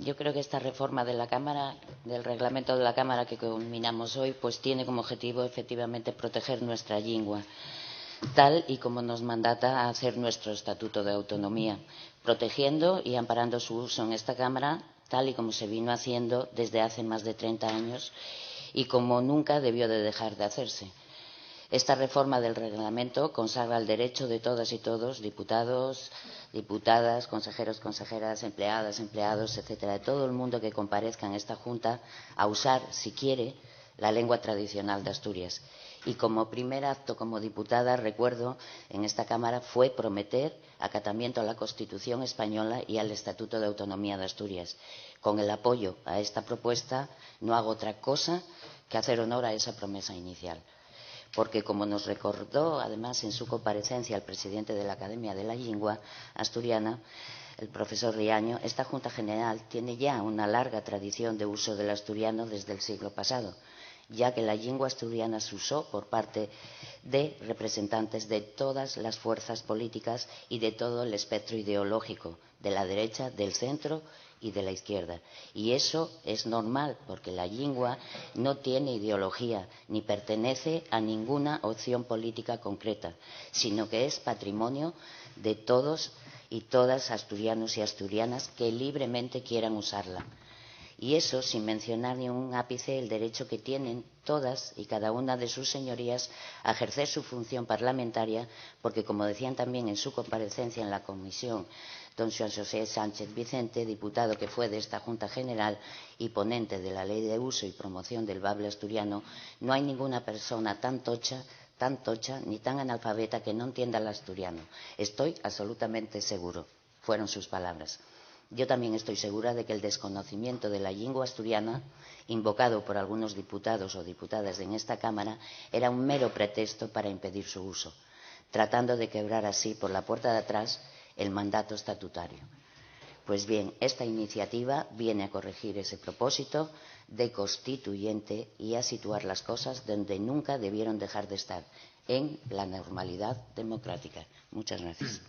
Yo creo que esta reforma de la Cámara, del reglamento de la Cámara que culminamos hoy, pues tiene como objetivo efectivamente proteger nuestra lengua, tal y como nos mandata hacer nuestro Estatuto de Autonomía, protegiendo y amparando su uso en esta Cámara, tal y como se vino haciendo desde hace más de 30 años y como nunca debió de dejar de hacerse. Esta reforma del reglamento consagra el derecho de todas y todos, diputados, diputadas, consejeros, consejeras, empleadas, empleados, etcétera, de todo el mundo que comparezca en esta Junta, a usar, si quiere, la lengua tradicional de Asturias. Y como primer acto como diputada, recuerdo, en esta Cámara fue prometer acatamiento a la Constitución española y al Estatuto de Autonomía de Asturias. Con el apoyo a esta propuesta no hago otra cosa que hacer honor a esa promesa inicial. Porque, como nos recordó además en su comparecencia el presidente de la Academia de la Lengua Asturiana, el profesor Riaño, esta Junta General tiene ya una larga tradición de uso del asturiano desde el siglo pasado, ya que la lengua asturiana se usó por parte de representantes de todas las fuerzas políticas y de todo el espectro ideológico, de la derecha, del centro y de la izquierda. Y eso es normal, porque la lengua no tiene ideología ni pertenece a ninguna opción política concreta, sino que es patrimonio de todos y todas asturianos y asturianas que libremente quieran usarla. Y eso sin mencionar ni un ápice el derecho que tienen todas y cada una de sus señorías a ejercer su función parlamentaria, porque, como decían también en su comparecencia en la comisión don Joan José Sánchez Vicente, diputado que fue de esta Junta General y ponente de la Ley de Uso y Promoción del Bable Asturiano, no hay ninguna persona tan tocha ni tan analfabeta que no entienda el asturiano. Estoy absolutamente seguro. Fueron sus palabras. Yo también estoy segura de que el desconocimiento de la lengua asturiana, invocado por algunos diputados o diputadas en esta Cámara, era un mero pretexto para impedir su uso, tratando de quebrar así por la puerta de atrás el mandato estatutario. Pues bien, esta iniciativa viene a corregir ese propósito de constituyente y a situar las cosas donde nunca debieron dejar de estar, en la normalidad democrática. Muchas gracias.